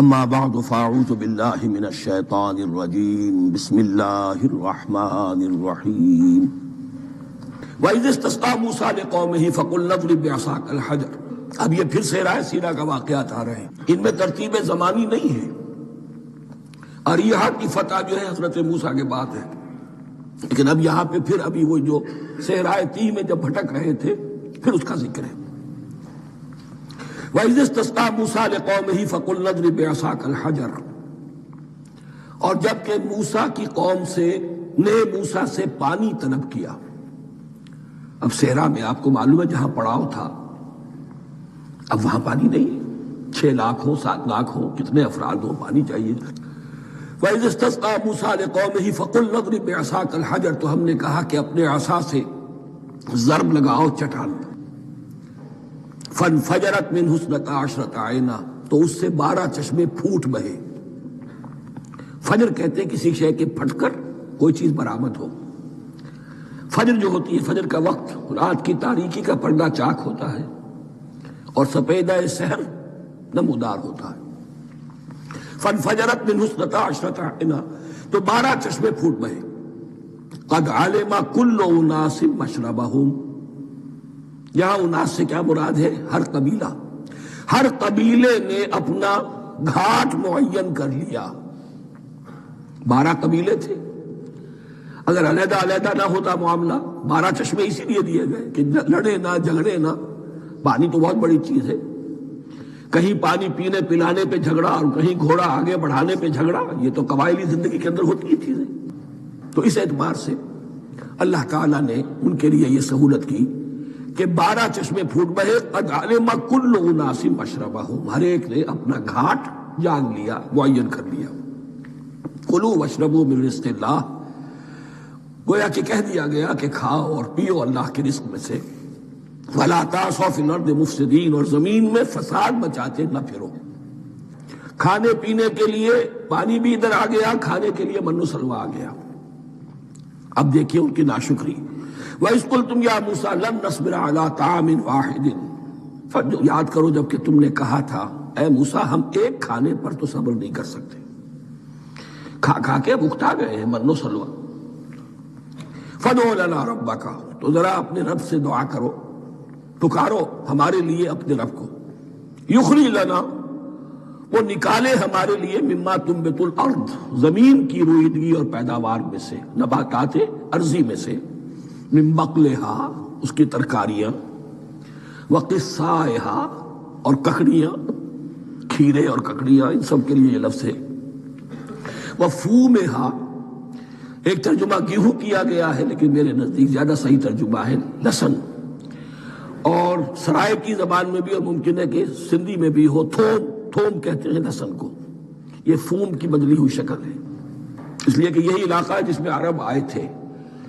اما بعد فاعوذ باللہ من الشیطان الرجیم بسم اللہ الرحمن الرحیم وَإِذِ اسْتَسْقَىٰ مُوسَىٰ لِقَوْمِهِ فَقُلْنَا اضْرِب بِّعَصَاكَ الْحَجَرَ۔ اب یہ پھر سیرۂ سیرہ کا واقعات آ رہے ہیں، ان میں ترتیب زمانی نہیں ہے۔ اریحا کی فتح جو ہے حضرت موسیٰ کے بعد ہے، لیکن اب یہاں پہ پھر ابھی وہ جو صحرائے تیہ میں جب بھٹک رہے تھے پھر اس کا ذکر ہے۔ وَإِذِ اسْتَسْقَىٰ مُوسَىٰ لِقَوْمِهِ فَقُلْنَا اضْرِب بِّعَصَاكَ الْحَجَرَ، اور جب کہ موسیٰ کی قوم نے موسیٰ سے پانی طلب کیا۔ اب صحرا میں آپ کو معلوم ہے جہاں پڑاؤ تھا اب وہاں پانی نہیں، 6 لاکھ ہو 7 لاکھ ہو کتنے افراد ہو، پانی چاہیے۔ وَإِذِ اسْتَسْقَىٰ مُوسَىٰ لِقَوْمِهِ فَقُلْنَا اضْرِب بِّعَصَاكَ الْحَجَرَ، تو ہم نے کہا کہ اپنے عصا سے ضرب لگاؤ چٹان پر۔ فَانْفَجَرَتْ مِنْهُ اثْنَتَا عَشْرَةَ عَيْنًا، تو اس سے 12 چشمے پھوٹ بہے۔ فجر کہتے ہیں کسی شے کے پھٹ کر کوئی چیز برآمد ہو۔ فجر جو ہوتی ہے، فجر کا وقت رات کی تاریکی کا پردہ چاک ہوتا ہے اور سپیدہ سحر نمودار ہوتا ہے۔ فَانْفَجَرَتْ مِنْهُ اثْنَتَا عَشْرَةَ عَيْنًا، تو 12 چشمے پھوٹ بہے۔ قَدْ عَلِمَ كُلُّ أُنَاسٍ مَشْرَبَهُمْ، یہاں اناس سے کیا مراد ہے؟ ہر قبیلہ، ہر قبیلے نے اپنا گھاٹ معین کر لیا۔ 12 قبیلے تھے، اگر علیحدہ علیحدہ نہ ہوتا معاملہ، 12 چشمے اسی لیے دیے گئے کہ لڑے نہ جھگڑے نہ۔ پانی تو بہت بڑی چیز ہے، کہیں پانی پینے پلانے پہ جھگڑا اور کہیں گھوڑا آگے بڑھانے پہ جھگڑا، یہ تو قبائلی زندگی کے اندر ہوتی ہے چیزیں۔ تو اس اعتبار سے اللہ تعالیٰ نے ان کے لیے یہ سہولت کی کہ 12 چشمے پھوٹ بہے۔ قد علم کل اناس مشربہم، ہر ایک نے اپنا گھاٹ جان لیا، معین کر لیا۔ کلوا واشربوا من رزق اللہ، گویا کہ کہہ دیا گیا کہ کھاؤ اور پیو اللہ کے رزق میں سے۔ ولا تعثوا فی الارض مفسدین، اور زمین میں فساد مچاتے نہ پھرو۔ کھانے پینے کے لیے پانی بھی ادھر آ گیا، کھانے کے لیے من و سلوہ آ گیا۔ اب دیکھیے ان کی ناشکری۔ وَإِذْ قُلْتُمْ يَا مُوسَىٰ لَن نَّصْبِرَ عَلَىٰ طَعَامٍ وَاحِدٍ، یاد کرو جب کہ تم نے کہا تھا اے موسیٰ ہم ایک کھانے پر تو صبر نہیں کر سکتے، کھا کھا کے بھکتا گئے ہیں من و سلوہ۔ فَادْعُ لَنَا رَبَّكَ، تو ذرا اپنے رب سے دعا کرو، پکارو ہمارے لیے اپنے رب کو۔ یخرج لنا، وہ نکالے ہمارے لیے مما تنبت الارض، زمین کی رویدگی اور پیداوار میں سے، نباتات ارضی میں سے، من بقلها، اس کی ترکاریاں، وقصائها، اور ککڑیاں، کھیرے اور ککڑیاں، ان سب کے لیے یہ لفظ ہے۔ وفومها، ایک ترجمہ گیہوں کیا گیا ہے لیکن میرے نزدیک زیادہ صحیح ترجمہ ہے لہسن، اور سرائے کی زبان میں بھی اور ممکن ہے کہ سندھی میں بھی ہو تھوم، تھوم کہتے ہیں لہسن کو، یہ فوم کی بدلی ہوئی شکل ہے، اس لیے کہ یہی علاقہ ہے جس میں عرب آئے تھے،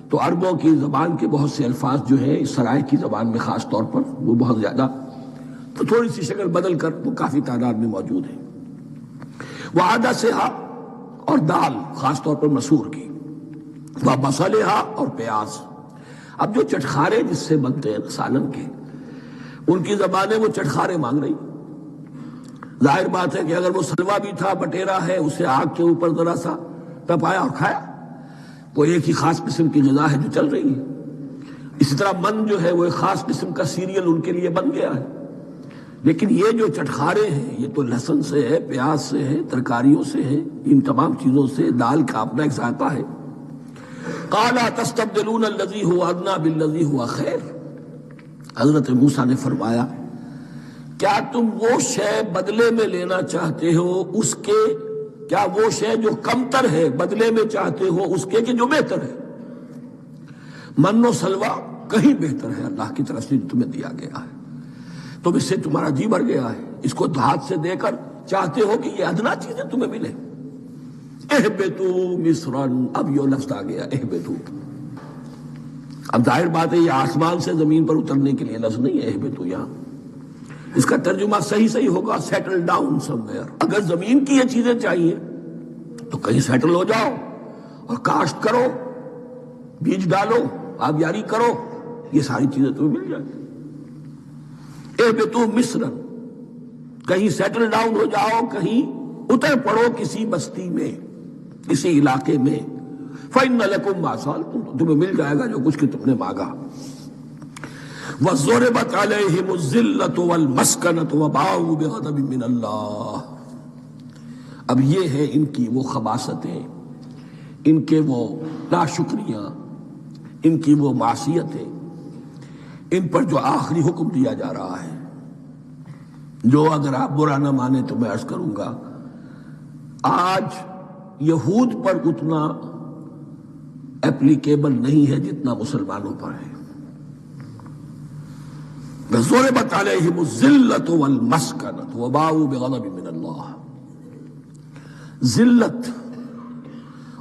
تو عربوں کی زبان کے بہت سے الفاظ جو ہیں اس سرائے کی زبان میں خاص طور پر وہ بہت زیادہ، تو تھوڑی سی شکل بدل کر وہ کافی تعداد میں موجود ہے۔ وعدسہا، اور دال خاص طور پر مسور کی، وبصلہا، اور پیاز۔ اب جو چٹخارے جس سے بنتے ہیں سالن کے، ان کی زبانیں وہ چٹخارے مانگ رہی۔ ظاہر بات ہے کہ اگر وہ سلوا بھی تھا، بٹیرا ہے، اسے آگ کے اوپر ذرا سا تپایا اور کھایا، وہ ایک ہی خاص قسم کی غذا ہے جو چل رہی ہے۔ اسی طرح من جو ہے وہ ایک خاص قسم کا سیریل ان کے لیے بن گیا ہے۔ لیکن یہ جو چٹخارے ہیں یہ تو لہسن سے ہے، پیاز سے ہے، ترکاریوں سے ہے، ان تمام چیزوں سے، دال کا اپنا ایک ذائقہ ہے۔ قال تستبدلون الذی هو ادنی بالذی هو خیر، حضرت موسیٰ نے فرمایا کیا تم وہ شے بدلے میں لینا چاہتے ہو اس کے، کیا وہ شے جو کمتر ہے بدلے میں چاہتے ہو اس کے کہ جو بہتر ہے؟ من و سلوہ کہیں بہتر ہے اللہ کی طرف سے جو تمہیں دیا گیا ہے، تم اس سے تمہارا جی بھر گیا ہے، اس کو ہاتھ سے دے کر چاہتے ہو کہ یہ ادنا چیزیں تمہیں ملے۔ اہبطوا مصرا، اب یہ لفظ آ گیا اہبطوا۔ اب ظاہر بات ہے یہ آسمان سے زمین پر اترنے کے لیے لفظ نہیں ہے اہبطوا، یہاں اس کا ترجمہ صحیح ہوگا سیٹل ڈاؤن سم ویئر۔ اگر زمین کی یہ چیزیں چاہیے تو کہیں سیٹل ہو جاؤ اور کاشت کرو، بیج ڈالو، آبیاری کرو، یہ ساری چیزیں تمہیں مل جائیں۔ اہبطوا مصرا، کہیں سیٹل ڈاؤن ہو جاؤ، کہیں اتر پڑو کسی بستی میں، کسی علاقے میں، فَإِنَّ لَكُمْ مَا سَأَلْتُمْ، تمہیں مل جائے گا جو کچھ کہ تم نے مانگا۔ وَضُرِبَتْ عَلَيْهِمُ الذِّلَّةُ وَالْمَسْكَنَةُ وَبَاءُوا بِغَضَبٍ مِّنَ اللَّهِ۔ اب یہ ہے ان کی وہ خباثتیں، ان کے وہ ناشکریاں، ان کی وہ معصیتیں، ان پر جو آخری حکم دیا جا رہا ہے، جو اگر آپ برا نہ مانیں تو میں عرض کروں گا، آج یہود پر اتنا اپلیکیبل نہیں ہے جتنا مسلمانوں پر ہے۔ ضربت علیہم الذلۃ والمسکنۃ وباؤوا بغضب من اللہ۔ ذلت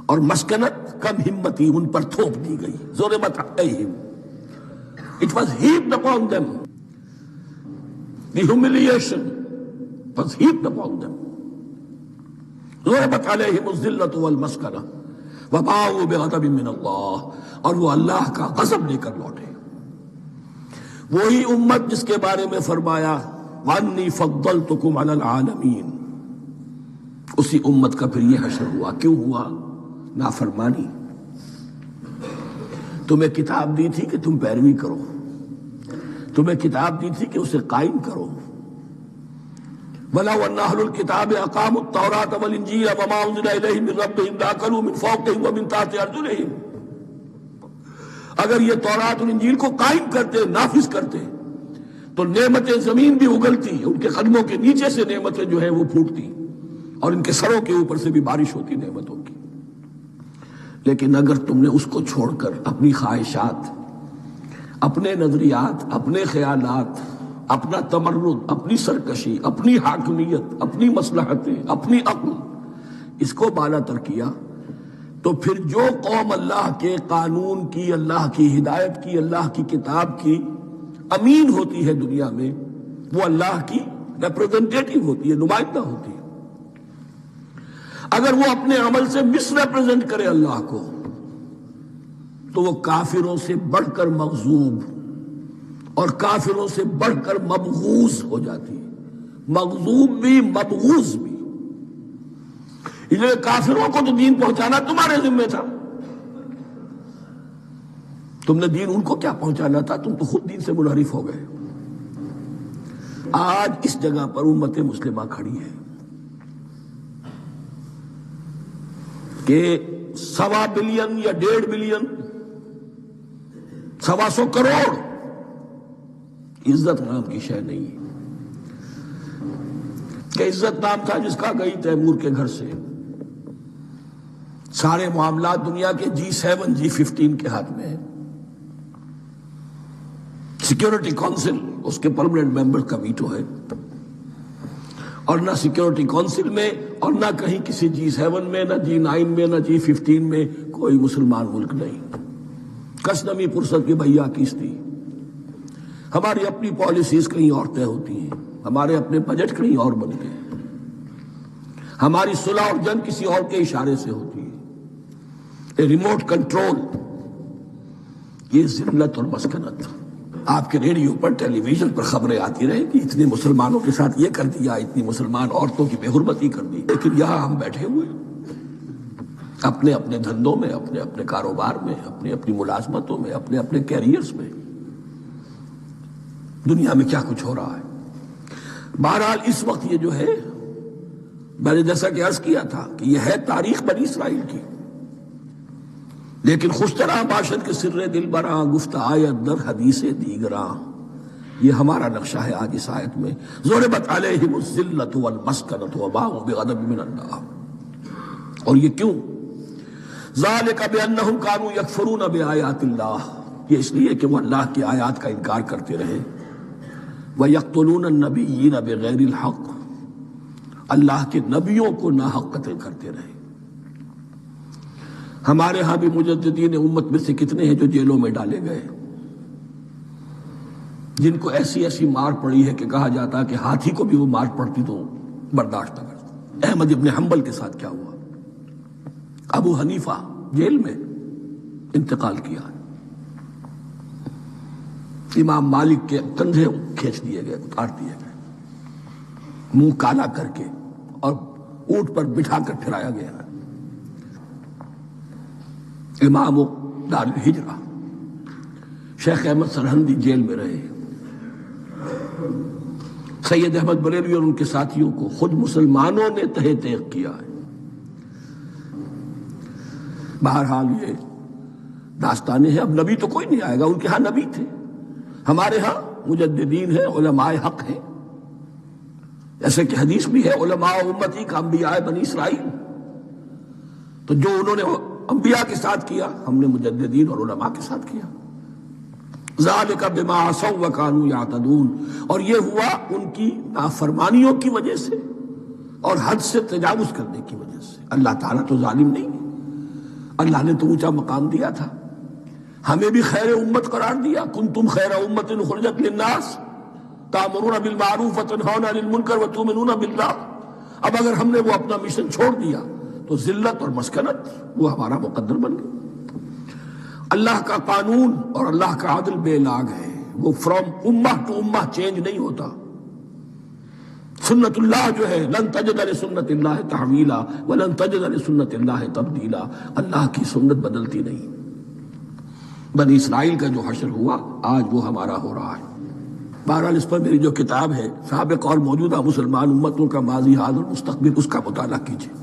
اور مسکنت، کم ہمتی ان پر تھوپ دی گئی۔ ضربت علیہم، it was heaped upon them. The humiliation was heaped upon them. ضربت علیہم الذلۃ والمسکنۃ وباؤوا بغضب من اللہ، اور وہ اللہ کا غضب لے کر لوٹے۔ وہی امت جس کے بارے میں فرمایا وَأَنِّي فَضَّلْتُكُمْ عَلَى الْعَالَمِينَ، اسی امت کا پھر یہ حشر ہوا۔ کیوں ہوا؟ نافرمانی۔ تمہیں کتاب دی تھی کہ تم پیروی کرو، تمہیں کتاب دی تھی کہ اسے قائم کرو۔ وَلَوْ أَنَّ أَهْلَ الْكِتَابِ أَقَامُوا التَّوْرَاةَ وَالْإِنْجِيلَ وَمَا أُنزِلَ إِلَيْهِم مِّن رَّبِّهِمْ لَأَكَلُوا مِن فَوْقِهِمْ وَمِن تَحْتِ أَرْجُلِهِمْ۔ اگر یہ تورات اور انجیل کو قائم کرتے، نافذ کرتے، تو نعمتیں زمین بھی اگلتی، ان کے قدموں کے نیچے سے نعمتیں جو ہیں وہ پھوٹتی، اور ان کے سروں کے اوپر سے بھی بارش ہوتی نعمتوں کی۔ لیکن اگر تم نے اس کو چھوڑ کر اپنی خواہشات، اپنے نظریات، اپنے خیالات، اپنا تمرد، اپنی سرکشی، اپنی حاکمیت، اپنی مصلحتیں، اپنی عقل، اس کو بالا تر کیا، تو پھر جو قوم اللہ کے قانون کی، اللہ کی ہدایت کی، اللہ کی کتاب کی امین ہوتی ہے دنیا میں، وہ اللہ کی ریپریزنٹیٹو ہوتی ہے، نمائندہ ہوتی ہے۔ اگر وہ اپنے عمل سے مس ریپریزنٹ کرے اللہ کو، تو وہ کافروں سے بڑھ کر مغضوب اور کافروں سے بڑھ کر مبغوض ہو جاتی ہے۔ مغضوب بھی، مبغوض بھی۔ اس لیے کافروں کو تو دین پہنچانا تمہارے ذمہ تھا، تم نے دین ان کو کیا پہنچانا تھا، تم تو خود دین سے منحرف ہو گئے۔ آج اس جگہ پر امت مسلمہ کھڑی ہے کہ 1.25 بلین یا 1.5 بلین، 125 کروڑ عزت نام کی شے نہیں ہے کہ عزت نام تھا جس کا گئی تیمور کے گھر سے۔ سارے معاملات دنیا کے G7 G15 کے ہاتھ میں ہیں۔ سیکیورٹی کونسل اس کے پرماننٹ ممبر کا ویٹو ہے، اور نہ سیکیورٹی کونسل میں اور نہ کہیں کسی G7 میں، نہ G9 میں، نہ G15 میں کوئی مسلمان ملک نہیں۔ کس نمی پرست کی بھیا کیستی۔ ہماری اپنی پالیسیز کہیں اور طے ہوتی ہیں، ہمارے اپنے بجٹ کہیں اور بنتے ہیں، ہماری صلح اور جنگ کسی اور کے اشارے سے ہوتی ہے۔ ریموٹ کنٹرول، یہ ذلت اور مسکنت۔ آپ کے ریڈیو پر، ٹیلی ویژن پر خبریں آتی رہیں کہ اتنے مسلمانوں کے ساتھ یہ کر دیا، اتنی مسلمان عورتوں کی بے حرمتی کر دی، لیکن یہاں ہم بیٹھے ہوئے اپنے اپنے دھندوں میں، اپنے اپنے کاروبار میں، اپنی اپنی ملازمتوں میں، اپنے اپنے کیریئرز میں، دنیا میں کیا کچھ ہو رہا ہے۔ بہرحال اس وقت یہ جو ہے، میں نے جیسا کہ عرض کیا تھا کہ یہ ہے تاریخ بنی اسرائیل کی، لیکن خوش طرح باشد کے سر دل براں، گفت آیت در حدیث دیگراں، یہ ہمارا نقشہ ہے آج اس آیت میں۔ ضربت علیہم الذلۃ والمسکنۃ وباؤوا بغضب من اللہ۔ اور یہ کیوں؟ ذالک بانہم کانوا یکفرون بآیات اللہ، یہ اس لیے کہ وہ اللہ کی آیات کا انکار کرتے رہے۔ وَيَقْتُلُونَ النَّبِيِّينَ بِغَيْرِ الْحَقِّ، اللہ کے نبیوں کو ناحق قتل کرتے رہے۔ ہمارے ہاں بھی مجددین امت میں سے کتنے ہیں جو جیلوں میں ڈالے گئے، جن کو ایسی ایسی مار پڑی ہے کہ کہا جاتا کہ ہاتھی کو بھی وہ مار پڑتی تو برداشت نہ کرتا۔ احمد ابن حنبل کے ساتھ کیا ہوا؟ ابو حنیفہ جیل میں انتقال کیا، امام مالک کے کندھے کھینچ دیے گئے، اتار دیے گئے، منہ کالا کر کے، اور اونٹ پر بٹھا کر پھرایا گیا ہے۔ امام دار الہجرہ شیخ احمد سرہندی جیل میں رہے، سید احمد بریلوی اور ان کے ساتھیوں کو خود مسلمانوں نے تہہ تیغ کیا ہے۔ بہرحال یہ داستانیں ہیں، اب نبی تو کوئی نہیں آئے گا، ان کے ہاں نبی تھے، ہمارے ہاں مجددین ہیں، علماء حق ہیں، جیسے کہ حدیث بھی ہے علماء امتی کا انبیاء بنی اسرائیل، تو جو انہوں نے انبیاء کے ساتھ کیا ہم نے مجددین اور علماء کے ساتھ کیا۔ ذالک بما عصوا وکانوا یعتدون، اور یہ ہوا ان کی نافرمانیوں کی وجہ سے اور حد سے تجاوز کرنے کی وجہ سے۔ اللہ تعالیٰ تو ظالم نہیں ہے، اللہ نے تو اونچا مقام دیا تھا، ہمیں بھی خیر امت قرار دیا، کنتم خیر امت اخرجت للناس تأمرون بالمعروف وتنہون عن المنکر وتؤمنون باللہ۔ اب اگر ہم نے وہ اپنا مشن چھوڑ دیا تو ذلت اور مسکنت وہ ہمارا مقدر بن گئی۔ اللہ کا قانون اور اللہ کا عدل بے لاگ ہے، وہ فرام امہ ٹو امہ چینج نہیں ہوتا۔ سنت اللہ جو ہے لن تجد لسنت اللہ تحویلا ولن تجد لسنت اللہ تبدیلا، اللہ کی سنت بدلتی نہیں۔ بنی اسرائیل کا جو حشر ہوا آج وہ ہمارا ہو رہا ہے۔ بہرحال اس پر میری جو کتاب ہے سابق اور موجودہ مسلمان امتوں کا ماضی حال اور مستقبل، اس کا مطالعہ کیجیے۔